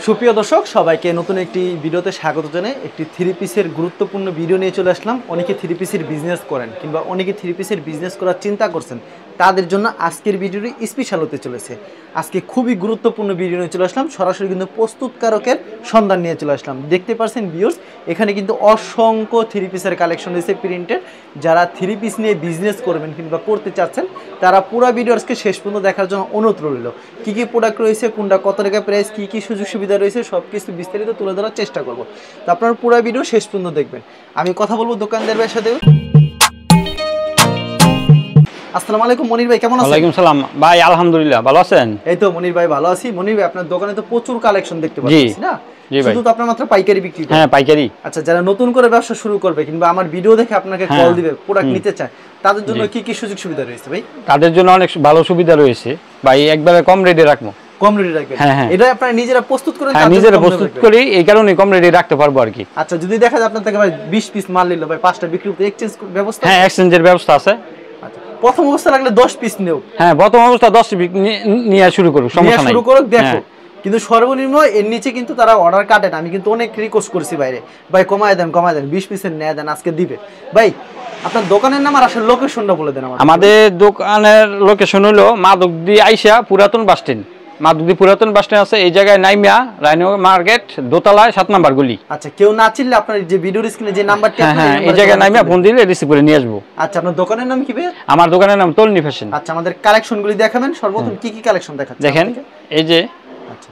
সুপ্রিয় দর্শক সবাইকে নতুন একটি ভিডিওতে স্বাগত জানাই। একটি থ্রি পিসের গুরুত্বপূর্ণ ভিডিও নিয়ে চলে আসলাম। অনেকে থ্রি পিসের বিজনেস করেন কিংবা অনেকে থ্রি পিসের বিজনেস করার চিন্তা করছেন, তাদের জন্য আজকের ভিডিওটি স্পেশাল হতে চলেছে। আজকে খুবই গুরুত্বপূর্ণ ভিডিও নিয়ে চলে আসলাম, সরাসরি কিন্তু প্রস্তুতকারকের সন্ধান নিয়ে চলে আসলাম। দেখতে পাচ্ছেন ভিউয়ার্স, এখানে কিন্তু অসংখ্য থ্রি পিসের কালেকশন রয়েছে প্রিন্টেড। যারা থ্রি পিস নিয়ে বিজনেস করবেন কিংবা করতে চাচ্ছেন, তারা পুরো ভিডিওসকে শেষ পর্যন্ত দেখার জন্য অনুরোধ রইল। কী কী প্রোডাক্ট রয়েছে, কোনটা কত টাকা প্রাইস, কী কী সুযোগ সুবিধা রয়েছে, সব কিছু বিস্তারিত তুলে ধরার চেষ্টা করব। তো আপনারা পুরো ভিডিও শেষ পর্যন্ত দেখবেন। আমি কথা বলবো দোকানদার ভাইয়ের সাথে। আসসালামু আলাইকুম মনির ভাই, কেমন আছেন? ওয়ালাইকুম সালাম ভাই, আলহামদুলিল্লাহ ভালো আছেন? এই তো মনির ভাই ভালো আছি। মনির ভাই, আপনার দোকানে তো প্রচুর কালেকশন দেখতে পাচ্ছি না? জি ভাই। শুধু তো আপনার মাত্র পাইকারি বিক্রি করেন? হ্যাঁ, পাইকারি। আচ্ছা, যারা নতুন করে ব্যবসা শুরু করবে কিংবা আমার ভিডিও দেখে আপনাকে কল দিবে, প্রোডাক্ট নিতে চায়, তাদের জন্য কি কি সুযোগ সুবিধা রয়েছে ভাই? তাদের জন্য অনেক ভালো সুবিধা রয়েছে ভাই, একবারে কম রেটে রাখবো। কম রেটে রাখবেন? হ্যাঁ। এটা আপনারা নিজেরা প্রস্তুত করেন? হ্যাঁ, নিজেরা প্রস্তুত করি, এই কারণে কম রেটে রাখতে পারবো আর কি। আচ্ছা, যদি দেখা যায় আপনার থেকে ভাই 20 পিস মাল নিল ভাই, 5টা বিক্রি করতে এক্সচেঞ্জ ব্যবস্থা? হ্যাঁ, এক্সচেঞ্জের ব্যবস্থা আছে। আচ্ছা, প্রথম অবস্থা লাগলে 10 পিস নেও? হ্যাঁ, প্রথম অবস্থা 10 নিয়ে শুরু করুক, সমস্যা নাই। শুরু করুক, দেখো। কিন্তু সর্বনিম্ন এর নিচে কিন্তু তারা অর্ডার কাটে না। আমি কিন্তু অনেক রিকোয়েস্ট করছি বাইরে, ভাই কমায় দেন 20 পিসের নেয় দেন, আজকে দিবে। ভাই আপনার দোকানের নাম আর আসলে লোকেশনটা বলে দেন আমাদের দোকানের লোকেশন হলো মাদকদি আইসা পুরাতন বাস স্ট্যান্ড। মাদকদি পুরাতন বাস স্ট্যান্ড আছে, এই জায়গায় নাইমিয়া রাইনো মার্কেট দোতলায় 7 নাম্বার গলি। আচ্ছা, কেউ না চিনলে আপনার যে ভিডিওর স্ক্রিনে যে নাম্বারটি আছে, হ্যাঁ, এই জায়গায় নাইমিয়া ফোন দিলে রিসিভ করে নিয়ে আসবো। আচ্ছা, আপনার দোকানের নাম কি ভাই? আমার দোকানের নাম তলনি ফ্যাশন। আচ্ছা, আমাদের কালেকশনগুলি দেখাবেন। সর্বপ্রথম কি কি কালেকশন দেখাচ্ছেন দেখেন, এই যে আচ্ছা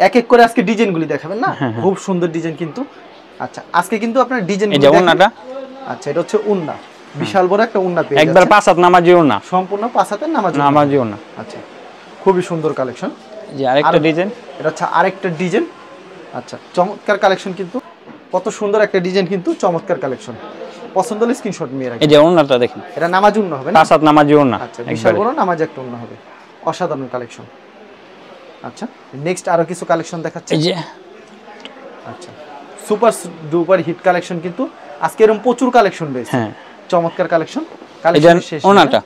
এক এক করে আজকে ডিজাইনগুলি দেখাবেন না? খুব সুন্দর ডিজাইন কিন্তু। আচ্ছা, আজকে কিন্তু আপনার ডিজাইন, এই যে ওন্নাটা। আচ্ছা, এটা হচ্ছে ওন্না, বিশাল বড় একটা ওন্না পেয়ে যাচ্ছেন। একবার 5 হাত নামাজি ওন্না, সম্পূর্ণ 5 হাতের নামাজি ওন্না। আচ্ছা, খুবই সুন্দর কালেকশন। যে আরেকটা ডিজাইন, এটা হচ্ছে আরেকটা ডিজাইন। আচ্ছা, চমৎকার কালেকশন কিন্তু, কত সুন্দর একটা ডিজাইন কিন্তু, চমৎকার কালেকশন। পছন্দ হলে স্ক্রিনশট নিয়ে রাখবেন। এই যে ওন্নাটা দেখেন, এটা নামাজি ওন্না হবে না? 5 হাত নামাজি ওন্না। আচ্ছা, বিশাল বড় নামাজি একটা ওন্না হবে, অসাধারণ কালেকশন। আচ্ছা, নেক্সট আরো কিছু কালেকশন দেখাচ্ছি। এই যে আচ্ছা, সুপার ডুপার হিট কালেকশন কিন্তু আজকে এরকম প্রচুর কালেকশন রয়েছে। হ্যাঁ, চমৎকার কালেকশন। কালেকশন শেষ ওন্নাটা।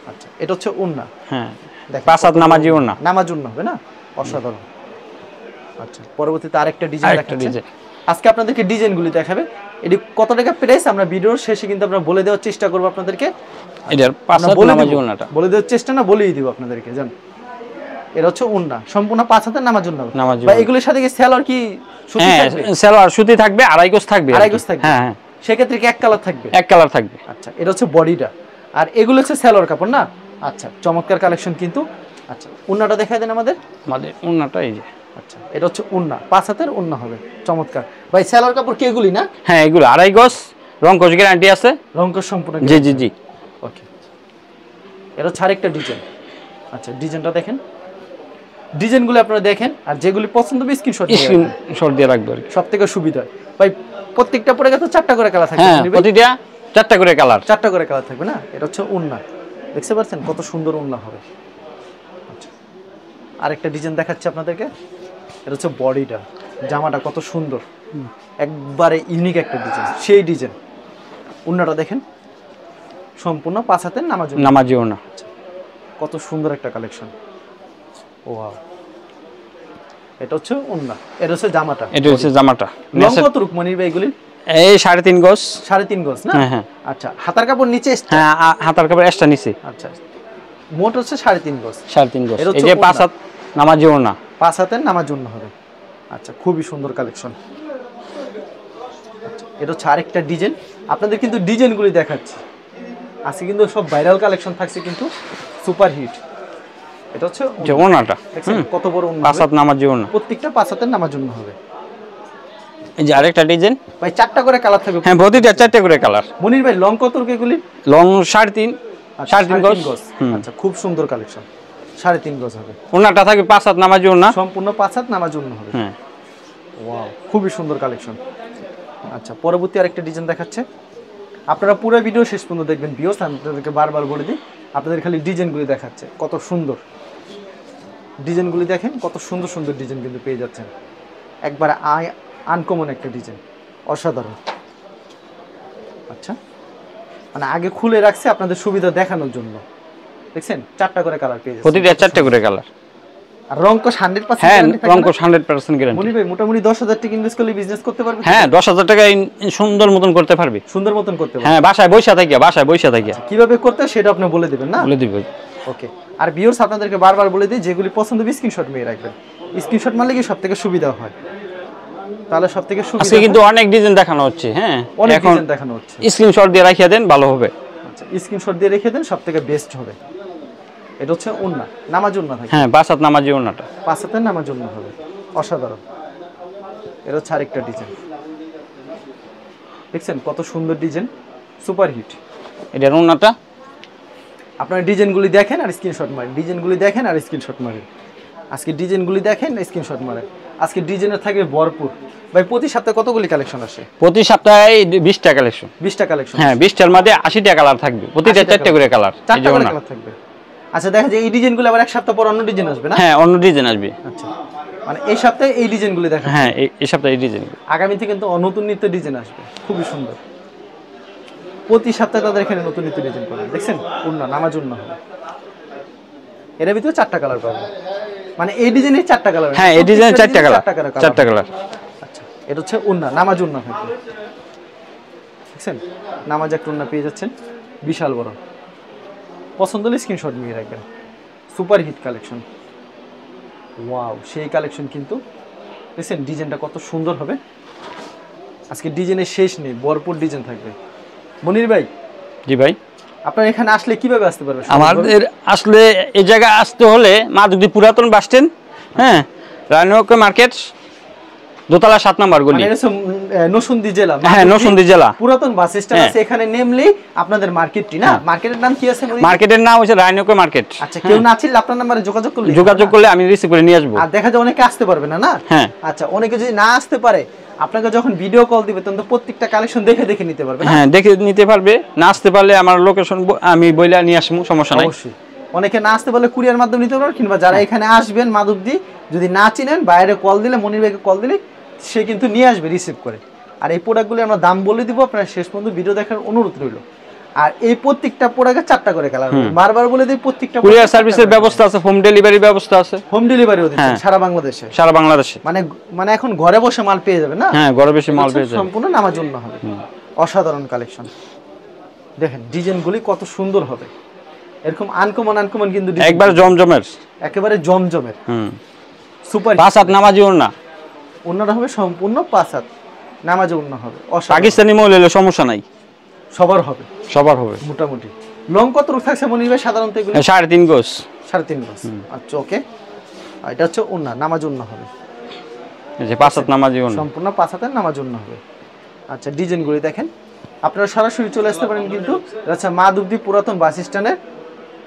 আচ্ছা, এটা হচ্ছে ওন্না। হ্যাঁ, 5 হাত নামাজি ওন্না, নামাজি ওন্না হবে না? অসাধারণ। আচ্ছা, পরবর্তীতে আরেকটা ডিজাইন দেখাচ্ছি। আজকে আপনাদেরকে ডিজাইনগুলি দেখাবে। এটি কত টাকা প্রাইস আমরা ভিডিওর শেষে কিন্তু আমরা বলে দেওয়ার চেষ্টা করব আপনাদেরকে। এটার 5 হাত নামাজি ওন্নাটা বলে দেওয়ার চেষ্টা না, বলেই দিব আপনাদেরকে। জান, এটা হচ্ছে ওন্না, সম্পূর্ণ 5 হাতের নামাজি ওন্না। ভাই এগুলোর সাথে কি সেলর কি সুতি থাকবে? হ্যাঁ, সেলর সুতি থাকবে, আড়াই গজ থাকবে। আড়াই গজ থাকবে? হ্যাঁ, সেক্ষেত্রে কি এক কালার থাকবে? এক কালার থাকবে। আচ্ছা, এটা হচ্ছে বডিটা, আর এগুলো হচ্ছে সেলর কাপড় না? আচ্ছা, চমৎকার কালেকশন কিন্তু। আচ্ছা, ওন্নাটা দেখাই দেন আমাদের ওন্নাটা। এই যে আচ্ছা, এটা হচ্ছে ওন্না, 5 হাতের ওন্না হবে, চমৎকার। ভাই সেলর কাপড় কি এগুলি না? হ্যাঁ, এগুলো আড়াই গজ, রং কোশ গ্যারান্টি আছে। রং কোশ সম্পূর্ণ? জি। ওকে, এটা হচ্ছে আরেকটা ডিজাইন। আচ্ছা, ডিজাইনটা দেখেন, ডিজাইনগুলো আপনারা দেখেন, আর যেগুলি পছন্দ হবে স্ক্রিনশট দিয়ে রাখবেন, সবথেকে সুবিধা। ভাই প্রত্যেকটা পরে গেছে 4টা করে কালার থাকবে? হ্যাঁ, প্রতিটা 4টা করে কালার। 4টা করে কালার থাকবে না? এটা হচ্ছে ওন্না, দেখতে পাচ্ছেন কত সুন্দর ওন্না হবে। আচ্ছা, আরেকটা ডিজাইন দেখাচ্ছি আপনাদেরকে। এটা হচ্ছে বডিটা, জামাটা কত সুন্দর, একবারে ইউনিক একটা ডিজাইন, সেই ডিজাইন। ওন্নাটা দেখেন, সম্পূর্ণ 5 হাতের নামাজি ওন্না। কত সুন্দর একটা কালেকশন। ওয়াও, এটা হচ্ছে ওন্না, এটা হচ্ছে জামাটা। এটা হচ্ছে জামাটা। লং কত রূপ মনির ভাই এগুলি? এই 3.5 গজ। 3.5 গজ না? হ্যাঁ। আচ্ছা, হাতার কাপড় নিচে? হ্যাঁ, হাতার কাপড় এক্সট্রা নিচে। আচ্ছা, মোট হচ্ছে 3.5 গজ। 3.5 গজ। এই যে 5 হাত নামাজি ওন্না, 5 হাতের নামাজি ওন্না হবে। আচ্ছা, খুবই সুন্দর কালেকশন। আচ্ছা, এটা হচ্ছে আরেকটা ডিজাইন। আপনাদের কিন্তু ডিজাইনগুলি দেখাচ্ছি, আজকে কিন্তু সব ভাইরাল কালেকশন থাকছে কিন্তু, সুপার হিট। এটা হচ্ছে যে ওন্নাটা, কত বড় ওন্না, 5 হাত নামাজি ওন্না, প্রত্যেকটা 5 হাতের নামাজি ওন্না হবে। এই যে আরেকটা ডিজাইন। ভাই 4টা করে কালার থাকবে? হ্যাঁ, প্রতিটা 4টা করে কালার। মনির ভাই লং কত এগুলি? লং 3.5 গজ। আচ্ছা, খুব সুন্দর কালেকশন, 3.5 গজ হবে। ওন্নাটা থাকবে 5 হাত নামাজি ওন্না, সম্পূর্ণ 5 হাত নামাজি ওন্না হবে। হ্যাঁ, ওয়াও, খুবই সুন্দর কালেকশন। আচ্ছা, পরবর্তী আরেকটা ডিজাইন দেখাচ্ছে। আপনারা পুরো ভিডিও শেষ পর্যন্ত দেখবেন ভিউয়ার্স, আমি আপনাদেরকে বারবার বলে দিই, আপনাদের খালি ডিজাইনগুলি দেখাচ্ছে, কত সুন্দর ডিজাইনগুলি দেখেন, কত সুন্দর সুন্দর ডিজাইন কিন্তু পেয়ে যাচ্ছেন। একবারে আনকমন একটা ডিজাইন, অসাধারণ। আচ্ছা, মানে আগে খুলে রাখছে আপনাদের সুবিধা দেখানোর জন্য। দেখছেন 4টা করে কালার পেয়ে যাচ্ছে, প্রতিটা 4টা করে কালার। আর রংকশ 100% হ্যাঁ গ্যারান্টি থাকবে। রংকশ 100% গ্যারান্টি। মনির ভাই মোটামুটি 10,000 টাকা ইনভেস্ট করলে বিজনেস করতে পারবে? হ্যাঁ 10,000 টাকা সুন্দর মতন করতে পারবে। সুন্দর মতন করতে পারবে। হ্যাঁ বাসায় বইসা থাকিয়া কিভাবে করতে হয় সেটা আপনি বলে দিবেন না? বলে দিব। ওকে। আর ভিউয়ার্স আপনাদেরকে বারবার বলে দিই, যেগুলি পছন্দ হবে স্ক্রিনশট নিয়ে রাখবেন। স্ক্রিনশট মারলে কি সবথেকে সুবিধা হয়, তাহলে সবথেকে সুবিধা। আজকে কিন্তু অনেক ডিজাইন দেখানো হচ্ছে। হ্যাঁ অনেক এখন ডিজাইন দেখানো হচ্ছে। স্ক্রিনশট দিয়ে রাখিয়া দেন, ভালো হবে। আচ্ছা স্ক্রিনশট দিয়ে রেখে দেন, সবথেকে বেস্ট হবে। এটা হচ্ছে ওন্না, নামাজ ওন্না থাকে। হ্যাঁ 5 হাত নামাজি ওন্নাটা। 5 হাতের নামাজ ওন্না হবে, অসাধারণ। এটা হচ্ছে আরেকটা ডিজাইন, দেখছেন কত সুন্দর ডিজাইন, সুপার হিট। এটার ওন্নাটা আপনারা ডিজাইনগুলি দেখেন আর স্ক্রিনশট মারেন, ডিজাইনগুলি দেখেন আর স্ক্রিনশট মারেন। আজকে ডিজাইনগুলি দেখেন, স্ক্রিনশট মারেন। আজকে ডিজাইনের থাকবে ভরপুর। ভাই প্রতি সপ্তাহে কতগুলি কালেকশন আসে? প্রতি সপ্তাহে 20টা কালেকশন। 20টা কালেকশন। হ্যাঁ 20টার মধ্যে 80টা কালার থাকবে, প্রতিটা 4টা করে কালার। 4টা করে কালার থাকবে। আচ্ছা দেখা যায় এই ডিজাইনগুলো আবার এক সপ্তাহ পর অন্য ডিজাইন আসবে না? হ্যাঁ অন্য ডিজাইন আসবে। আচ্ছা মানে এই সপ্তাহে এই ডিজাইনগুলো দেখা। হ্যাঁ এই সপ্তাহে এই ডিজাইন। আগামীতে কিন্তু নতুন নিত্য ডিজাইন আসবে, খুবই সুন্দর। প্রতি সপ্তাহে তাদের এখানে নতুন নিত্য ডিজাইন পাবেন। দেখছেন ওন্না, নামাজ ওন্না হবে। এর ভিতরে 4টা কালার পাবেন, মানে এই ডিজাইনের 4টা কালার। হ্যাঁ এই ডিজাইনের 4টা কালার, 4টা কালার। আচ্ছা এটা হচ্ছে ওন্না, নামাজ ওন্না থাকবে। দেখছেন নামাজ একটা ওন্না পেয়ে যাচ্ছেন, বিশাল বড়। পছন্দ হলে স্ক্রিনশট নিয়ে রাখবেন। সুপার হিট কালেকশন, ওয়াও সেই কালেকশন কিন্তু। দেখছেন ডিজাইনটা কত সুন্দর হবে। আজকে ডিজাইনের শেষ নেই, ভরপুর ডিজাইন থাকবে। মনির ভাই। জি ভাই। আপনার এখানে আসলে কিভাবে আসতে পারবেন? আমাদের আসলে এই জায়গায় আসতে হলে মাধবদী পুরাতন বাস স্ট্যান্ড, হ্যাঁ রানীবাগ মার্কেট, দোতলা 7 নম্বর গলি। মানে এটা নরসিংদী জেলা। হ্যাঁ নরসিংদী জেলা পুরাতন বাস স্ট্যান্ড আছে, এখানে নেমলি আপনাদের মার্কেটটি না। মার্কেটের নাম কি আছে? মার্কেটের নাম হচ্ছে রানীবাগ মার্কেট। আচ্ছা কেউ না ছিল আপনার নম্বরে যোগাযোগ করলে আমি রিসিভ করে নিয়ে আসবো। আর দেখা যায় অনেকে আসতে পারবে না না। হ্যাঁ আচ্ছা অনেকে যদি না আসতে পারে, আপনাকে যখন ভিডিও কল দিবে তখন তো প্রত্যেকটা কালেকশন দেখে দেখে নিতে পারবে। হ্যাঁ দেখে নিতে পারবে। না আসতে পারলে আমার লোকেশন আমি বইলা নিয়ে আসবো, সমস্যা নাই। অবশ্যই অনেকে না আসতে পারলে কুরিয়ার মাধ্যমে নিতে পারবে, কিংবা যারা এখানে আসবেন মাধবদী যদি না চিনেন, বাইরে কল দিলে, মনির ভাইকে কল দিলে সে কিন্তু নিয়ে আসবে রিসিভ করে। আর এই প্রোডাক্টগুলি আমরা দাম বলে দিব, আপনারা শেষ পর্যন্ত ভিডিও দেখার অনুরোধ রইল। আর এই প্রত্যেকটা প্রোডাক্টে 4টা করে কালার, বারবার বলে দিই প্রত্যেকটা কুরিয়ার সার্ভিসের ব্যবস্থা আছে, হোম ডেলিভারির ব্যবস্থা আছে। হোম ডেলিভারিও দিচ্ছেন সারা বাংলাদেশে? সারা বাংলাদেশে। মানে এখন ঘরে বসে মাল পেয়ে যাবে না? হ্যাঁ ঘরে বসে মাল পেয়ে যাবে, সম্পূর্ণ নামার জন্য হবে। অসাধারণ কালেকশন, দেখেন ডিজাইনগুলি কত সুন্দর হবে। এরকম আনকমন কিন্তু একবার জমজমের, একেবারে জমজমের। সুপার 5 হাত নামাজি ওন্না। ওন্নাটা হবে সম্পূর্ণ 5 হাত নামাজে ওন্না হবে। পাকিস্তানি মহিলা হলে সমস্যা নাই, সবার হবে, সবার হবে। মোটামুটি লং কত থাকছে মনির ভাই সাধারণত? এগুলো 3.5 গজ। 3.5 গজ। আচ্ছা ওকে। এটা হচ্ছে ওন্না, নামাজ ওন্না হবে। এই যে 5 হাত নামাজি ওন্না, সম্পূর্ণ 5 হাতের নামাজ ওন্না হবে। আচ্ছা ডিজাইনগুলি দেখেন, আপনারা সরাসরি চলে আসতে পারেন কিন্তু। আচ্ছা মাধবদী পুরাতন বাস স্ট্যান্ডের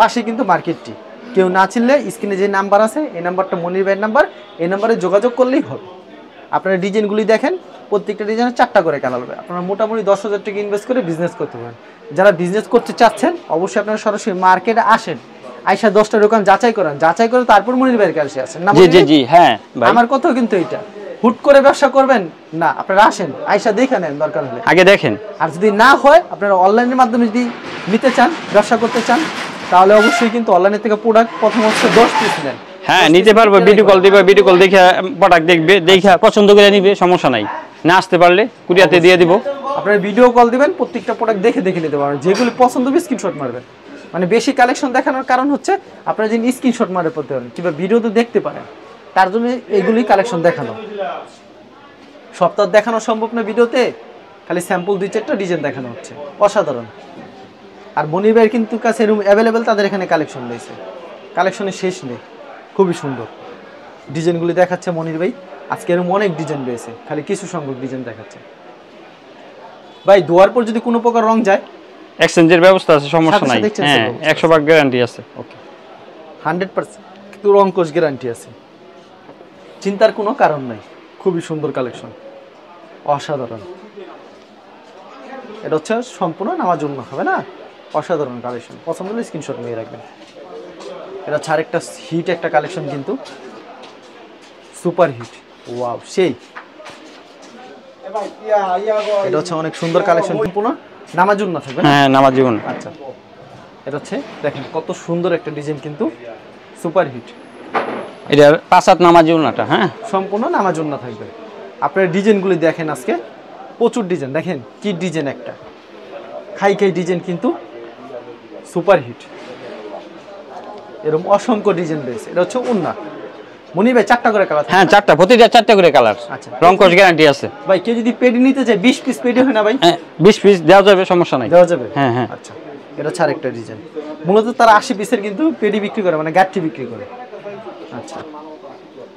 পাশে কিন্তু মার্কেটটি। কেউ না চিনলে স্ক্রিনে যে নাম্বার আছে, এই নাম্বারটা মনির ভাইয়ের নাম্বার, এই নাম্বারে যোগাযোগ করলেই হবে। আপনারা ডিজাইনগুলি দেখেন, প্রত্যেকটা ডিজাইনের 4টা করে কালার হবে। আপনারা মোটামুটি 10,000 টাকা ইনভেস্ট করে বিজনেস করতে পারেন। যারা বিজনেস করতে চাচ্ছেন অবশ্যই আপনারা সরাসরি মার্কেটে আসেন, আইসা 10টা দোকান যাচাই করেন, যাচাই করে তারপর মনির ভাইয়ের কাছে আসেন না। জি জি জি হ্যাঁ ভাই, আমার কথা কিন্তু এটা হুট করে ব্যবসা করবেন না, আপনারা আসেন, আইসা দেখে নেন দরকার হলে, আগে দেখেন। আর যদি না হয় আপনারা অনলাইনের মাধ্যমে যদি নিতে চান, ব্যবসা করতে চান, তাহলে অবশ্যই কিন্তু অনলাইন থেকে প্রোডাক্ট প্রথম হচ্ছে 10 পিস নেন। হ্যাঁ নিতে পারবো, ভিডিও কল দিবে, ভিডিও কল দেখে প্রোডাক্ট দেখবে, দেখে পছন্দ করে নিবে, সমস্যা নাই। না আসতে পারলে কুরিয়াতে দিয়ে দিব। আপনারা ভিডিও কল দিবেন, প্রত্যেকটা প্রোডাক্ট দেখে দেখে নিতে পারবেন। যেগুলি পছন্দ হবে স্ক্রিনশট মারবেন। মানে বেশি কালেকশন দেখানোর কারণ হচ্ছে আপনারা যদি স্ক্রিনশট মারে পড়তে পারেন কিংবা ভিডিওতে দেখতে পারেন, তার জন্য এগুলি কালেকশন দেখানো। সপ্তাহ দেখানো সম্ভব না ভিডিওতে, খালি স্যাম্পল 2-4টা ডিজাইন দেখানো হচ্ছে। অসাধারণ। আর মনির ভাইয়ের কিন্তু কাছে রুম অ্যাভেলেবেল, তাদের এখানে কালেকশন রয়েছে, কালেকশনের শেষ নেই। খুবই সুন্দর ডিজাইনগুলি দেখাচ্ছে মনির ভাই। আজকে এরকম অনেক ডিজাইন রয়েছে, খালি কিছু সংখ্যক ডিজাইন দেখাচ্ছে। ভাই ধোয়ার পর যদি কোনো প্রকার রং যায়, এক্সচেঞ্জের ব্যবস্থা আছে, সমস্যা নাই। হ্যাঁ 100% গ্যারান্টি আছে। ওকে 100% কিন্তু রং কোষ গ্যারান্টি আছে, চিন্তার কোনো কারণ নাই। খুবই সুন্দর কালেকশন, অসাধারণ। এটা হচ্ছে সম্পূর্ণ নামার জন্য হবে না, অসাধারণ কালেকশন। পছন্দ হলে স্ক্রিনশট নিয়ে রাখবেন। এটা হচ্ছে আরেকটা হিট একটা কালেকশন কিন্তু, সুপার হিট, ওয়াও সেই। এটা হচ্ছে অনেক সুন্দর কালেকশন, সম্পূর্ণ নামার জন্য থাকবে। হ্যাঁ নামাজি ওন্না। আচ্ছা এটা হচ্ছে দেখেন কত সুন্দর একটা ডিজাইন কিন্তু, সুপার হিট। এটার 5 হাত নামাজি ওড়নাটা। হ্যাঁ, সম্পূর্ণ নামাজ ওড়না থাকবে। আপনার ডিজাইনগুলি দেখেন, আজকে প্রচুর ডিজাইন দেখেন, কি ডিজাইন একটা খাই ডিজাইন, কিন্তু সুপার হিট, এরকম অসংখ্য ডিজাইন রয়েছে। এটা হচ্ছে ওড়না। মনি ভাই 4টা করে কালার? হ্যাঁ 4টা, প্রতিটা 4টা করে কালার। আচ্ছা, রং কস গ্যারান্টি আছে ভাই। কেউ যদি পেডি নিতে চায় 20 পিস পেডি হয় না ভাই? হ্যাঁ 20 পিস দেওয়া যাবে, সমস্যা নাই, দেওয়া যাবে। হ্যাঁ হ্যাঁ। আচ্ছা, এটা হচ্ছে আরেকটা ডিজাইন। মূলত তারা 80 পিসের কিন্তু পেডি বিক্রি করে, মানে গাঠি বিক্রি করে। আচ্ছা,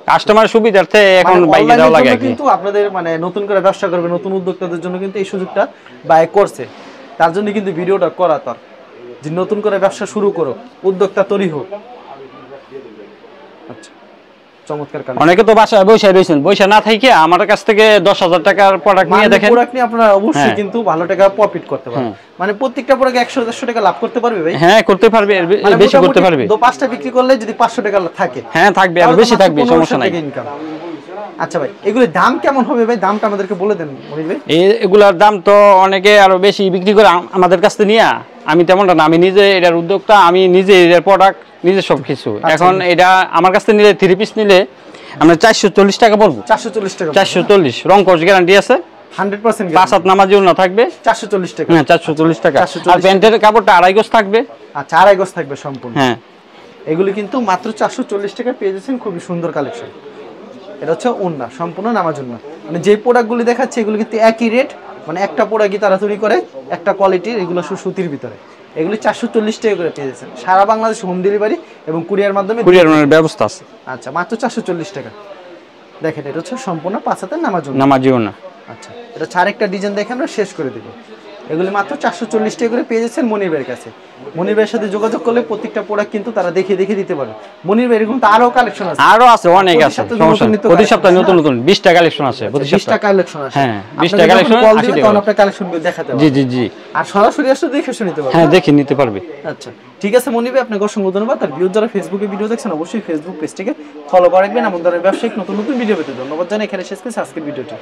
কাস্টমার সুবিধার্থে এখন বাইরে দেওয়া লাগে কিন্তু আপনাদের মানে নতুন করে ব্যবসা করবে, নতুন উদ্যোক্তাদের জন্য কিন্তু এই সুযোগটা বাই করছে। তার জন্য কিন্তু ভিডিওটা করা, তার যে নতুন করে ব্যবসা শুরু করো, উদ্যোক্তা তৈরি হোক। আচ্ছা, চমৎকার কালেকশন। অনেকে তো বাসায় বসে রয়েছেন, বসে না থেকে আমার কাছ থেকে 10,000 টাকার প্রোডাক্ট নিয়ে দেখেন, প্রোডাক্ট নিয়ে আপনারা অবশ্যই কিন্তু ভালো টাকা প্রফিট করতে পারবেন। মানে প্রত্যেকটা প্রোডাক্টে 100-150 টাকা লাভ করতে পারবে ভাই? হ্যাঁ করতে পারবে, বেশি করতে পারবে। 5টা বিক্রি করলে যদি 500 টাকা থাকে, হ্যাঁ থাকবে, আর বেশি থাকবে, সমস্যা নাই। আচ্ছা ভাই, এগুলোর দাম কেমন হবে ভাই? দামটা আমাদেরকে বলে দেন মনির ভাই। এগুলার দাম তো অনেকে আরো বেশি বিক্রি করে আমাদের কাছ থেকে নিয়ে, আমি তেমনটা না, আমি নিজে এটার উদ্যোক্তা, আমি নিজে এটার প্রোডাক্ট, নিজে সবকিছু। এখন এটা আমার কাছ থেকে নিলে 3 পিস নিলে আমরা 440 টাকা পড়বো। 440 টাকা? 440, রং কস গ্যারান্টি আছে 100%। 5 হাত নামাজি ওড়না থাকবে 440 টাকা। হ্যাঁ 440 টাকা। আর প্যান্টের কাপড়টা 2.5 গজ থাকবে। আচ্ছা, 2.5 গজ থাকবে সম্পূর্ণ। হ্যাঁ, এগুলি কিন্তু মাত্র 440 টাকা পেয়ে যাচ্ছেন, খুবই সুন্দর কালেকশন। এটা হচ্ছে ওড়না, সম্পূর্ণ নামাজ ওড়না। মানে যে প্রোডাক্টগুলি দেখাচ্ছে এগুলো কিন্তু একই রেট, মানে একটা প্রোডাক্টই তারা তৈরি করে, একটা কোয়ালিটির, এগুলো সুতির ভিতরে। এগুলি 440 টাকা করে পেয়ে যাচ্ছেন, সারা বাংলাদেশ হোম ডেলিভারি এবং কুরিয়ার মাধ্যমে, কুরিয়ারের ব্যবস্থা আছে। আচ্ছা, মাত্র 440 টাকা। দেখেন, এটা হচ্ছে সম্পূর্ণ 5 হাতের নামাজ ওড়না। নামাজি ওড়না। আচ্ছা, এটা আরেকটা ডিজাইন দেখে আমরা শেষ করে দেব। এগুলি মাত্র 440 টাকা করে পেয়ে যাচ্ছেন মনির ভাইয়ের কাছে। মনির ভাইয়ের সাথে যোগাযোগ করলে প্রত্যেকটা প্রোডাক্ট কিন্তু তারা দেখে দিতে পারবে। মনির ভাই এরকম তো আরো কালেকশন আছে? আরো আছে, অনেক আছে, প্রতি সপ্তাহে নতুন নতুন 20টা কালেকশন আছে, প্রতি সপ্তাহে 20টা কালেকশন আছে। হ্যাঁ 20টা কালেকশন, 80 টাকা। তখন আপনার কালেকশনগুলো দেখাতে পারবেন। জি জি জি। আর সরাসরি আসলে দেখে শুনে নিতে পারবেন। হ্যাঁ দেখে নিতে পারবে। আচ্ছা, ঠিক আছে মনির ভাই, আপনাকে অসংখ্য ধন্যবাদ। আর ভিউয়ার যারা ফেসবুকে ভিডিও দেখছেন, অবশ্যই ফেসবুক পেজটিকে ফলো করে রাখবেন। এমন ধরনের ব্যবসায়িক নতুন নতুন ভিডিও পেতে ধন্যবাদ জানাই। এখানে শেষ করছি আজকের ভিডিওটি।